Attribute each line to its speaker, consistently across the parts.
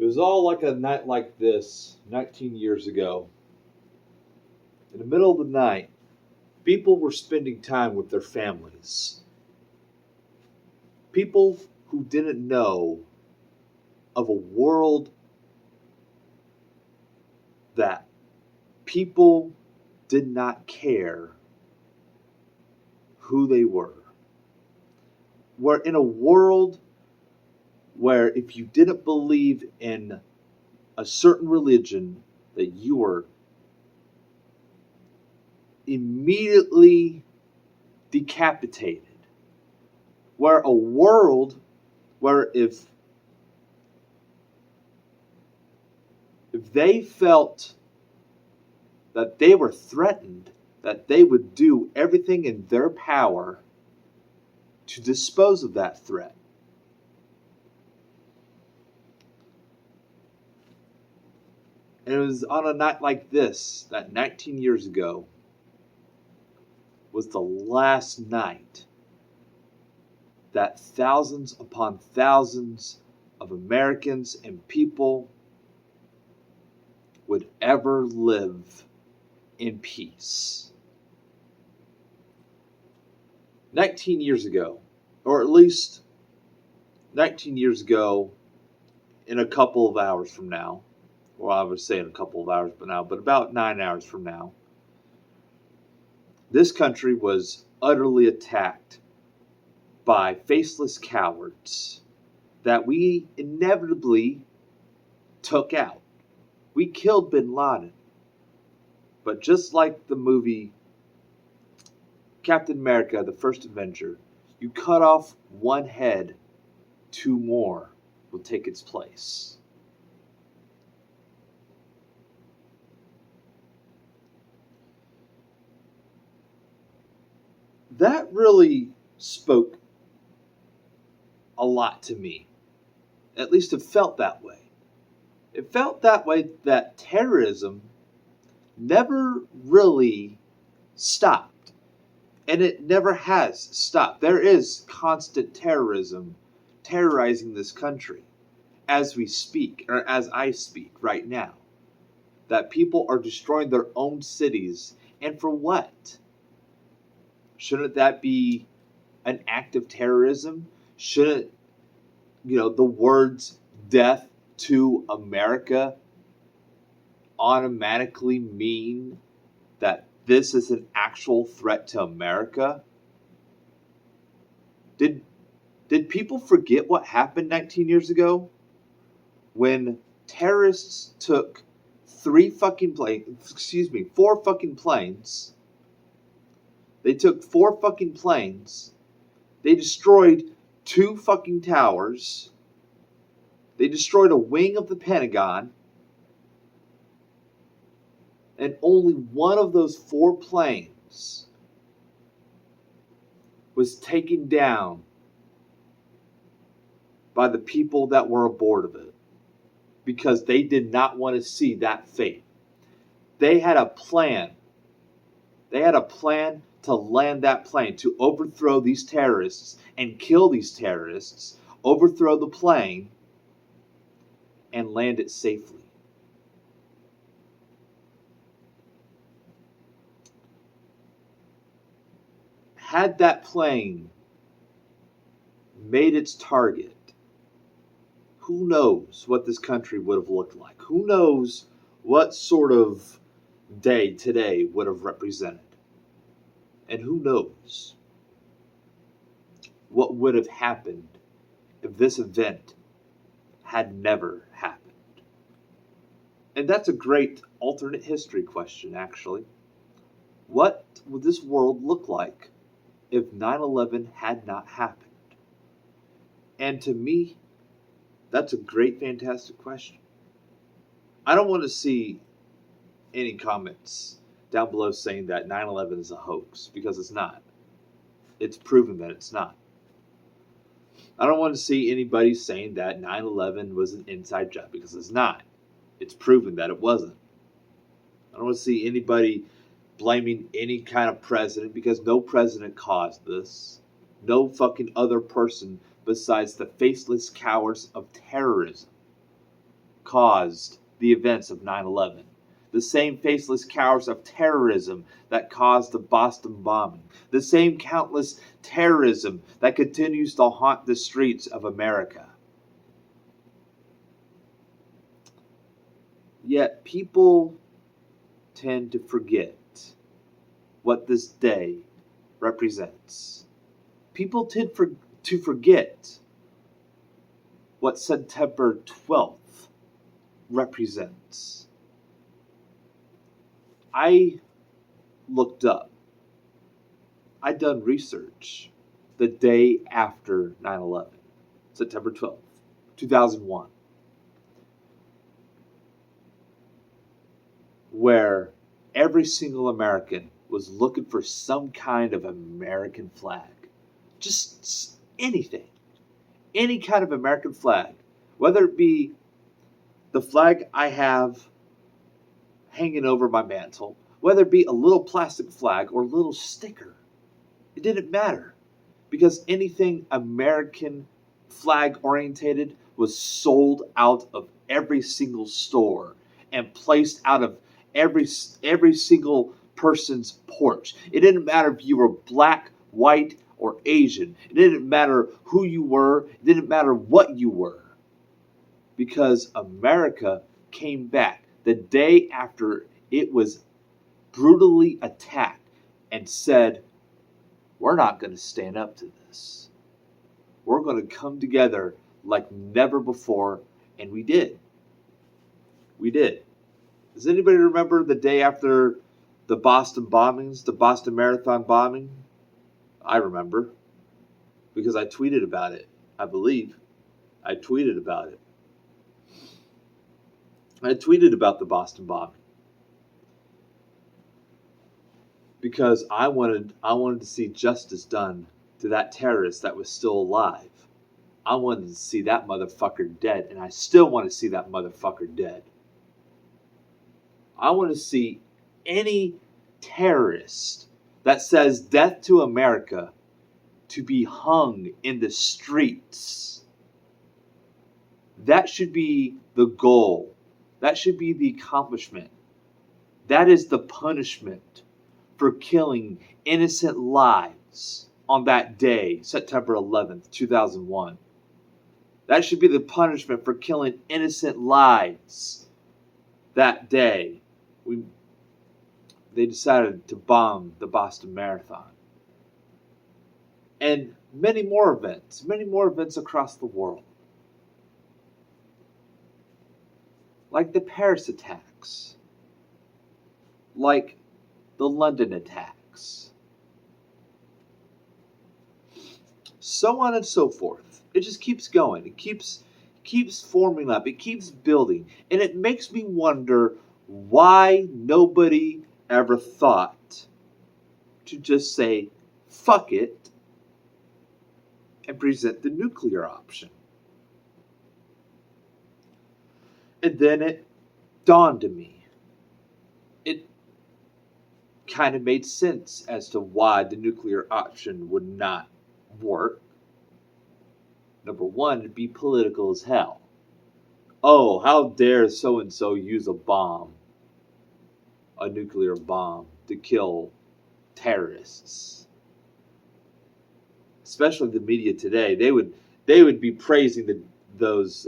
Speaker 1: was all like a night like this 19 years ago. In the middle of the night, people were spending time with their families. People who didn't know of a world that people did not care who they were. We're in a world where if you didn't believe in a certain religion, that you were immediately decapitated. Where a world where if they felt that they were threatened, that they would do everything in their power to dispose of that threat. And it was on a night like this, that 19 years ago was the last night that thousands upon thousands of Americans and people would ever live in peace. 19 years ago, or at least 19 years ago in a couple of hours from now, well, I was saying a couple of hours but about 9 hours from now, this country was utterly attacked by faceless cowards that we inevitably took out. We killed bin Laden. But just like the movie Captain America, the First Avenger, you cut off one head, two more will take its place. That really spoke a lot to me. At least it felt that way. It felt that way that terrorism never really stopped. And it never has stopped. There is constant terrorism terrorizing this country as we speak, or as I speak right now. That people are destroying their own cities. And for what? Shouldn't that be an act of terrorism? Shouldn't, the words death to America automatically mean that this is an actual threat to America? Did people forget what happened 19 years ago? When terrorists took four fucking planes. They took 4 fucking planes. They destroyed 2 fucking towers. They destroyed a wing of the Pentagon. And only one of those 4 planes was taken down by the people that were aboard of it. Because they did not want to see that fate. They had a plan. They had a plan to land that plane, to overthrow these terrorists and kill these terrorists, overthrow the plane, and land it safely. Had that plane made its target, who knows what this country would have looked like? Who knows what sort of day today would have represented? And who knows what would have happened if this event had never happened? And that's a great alternate history question, actually. What would this world look like if 9/11 had not happened? And to me, that's a great, fantastic question. I don't want to see any comments down below saying that 9/11 is a hoax, because it's not. It's proven that it's not. I don't want to see anybody saying that 9/11 was an inside job, because it's not. It's proven that it wasn't. I don't want to see anybody blaming any kind of president, because no president caused this. No fucking other person besides the faceless cowards of terrorism caused the events of 9/11. The same faceless cowards of terrorism that caused the Boston bombing. The same countless terrorism that continues to haunt the streets of America. Yet people tend to forget what this day represents. People tend to forget what September 12th represents. I looked up, I done research the day after 9/11, September 12th, 2001, where every single American was looking for some kind of American flag. Just anything. Any kind of American flag. Whether it be the flag I have hanging over my mantle, whether it be a little plastic flag or a little sticker. It didn't matter. Because anything American flag orientated was sold out of every single store and placed out of every single person's porch. It didn't matter if you were black, white, or Asian. It didn't matter who you were. It didn't matter what you were. Because America came back the day after it was brutally attacked and said, we're not going to stand up to this. We're going to come together like never before. And we did. We did. Does anybody remember the day after the Boston bombings, the Boston Marathon bombing? I remember. Because I tweeted about it, I believe. I tweeted about it. I tweeted about the Boston bombing. Because I wanted to see justice done to that terrorist that was still alive. I wanted to see that motherfucker dead, and I still want to see that motherfucker dead. I want to see any terrorist that says death to America to be hung in the streets. That should be the goal. That should be the accomplishment. That is the punishment for killing innocent lives on that day, September 11th, 2001. That should be the punishment for killing innocent lives that day. They decided to bomb the Boston Marathon. And many more events across the world. Like the Paris attacks. Like the London attacks. So on and so forth. It just keeps going. It keeps forming up. It keeps building. And it makes me wonder why nobody ever thought to just say, fuck it, and present the nuclear option. And then it dawned on me. It kind of made sense as to why the nuclear option would not work. Number one, it'd be political as hell. Oh, how dare so-and-so use a nuclear bomb, to kill terrorists. Especially the media today, they would be praising those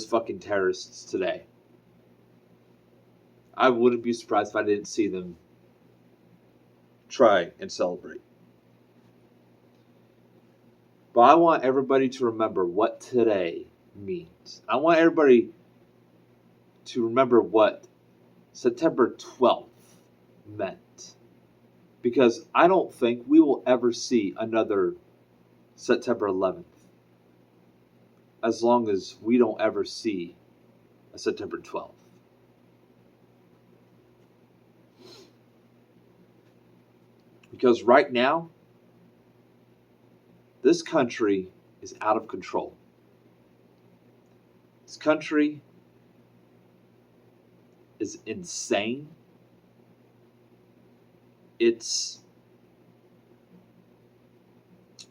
Speaker 1: fucking terrorists today. I wouldn't be surprised if I didn't see them try and celebrate. But I want everybody to remember what today means. I want everybody to remember what September 12th meant. Because I don't think we will ever see another September 11th. As long as we don't ever see a September 12th. Because right now, this country is out of control. This country is insane. It's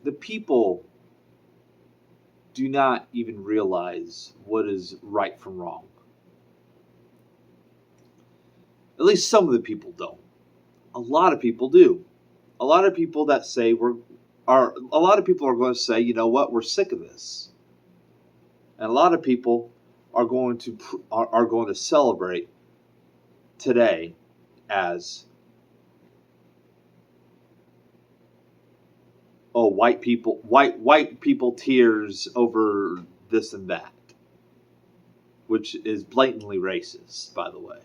Speaker 1: the people do not even realize what is right from wrong. At least some of the people don't. A lot of people do. A lot of people that say a lot of people are going to say, you know what, we're sick of this. And a lot of people are going to celebrate today as, oh, white people tears over this and that, which is blatantly racist, by the way.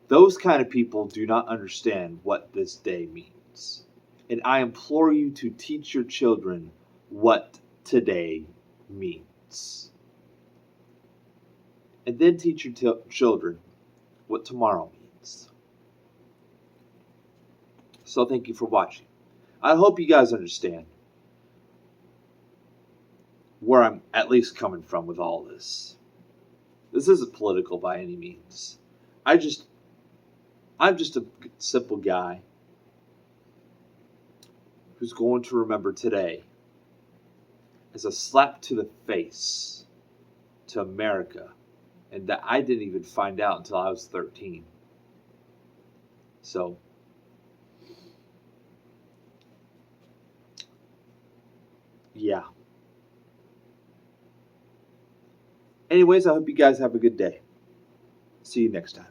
Speaker 1: Those kind of people do not understand what this day means. And I implore you to teach your children what today means. And then teach your children what tomorrow means. So thank you for watching. I hope you guys understand where I'm at least coming from with all this. This isn't political by any means. I'm just a simple guy who's going to remember today as a slap to the face to America, and that I didn't even find out until I was 13. So, yeah. Anyways, I hope you guys have a good day. See you next time.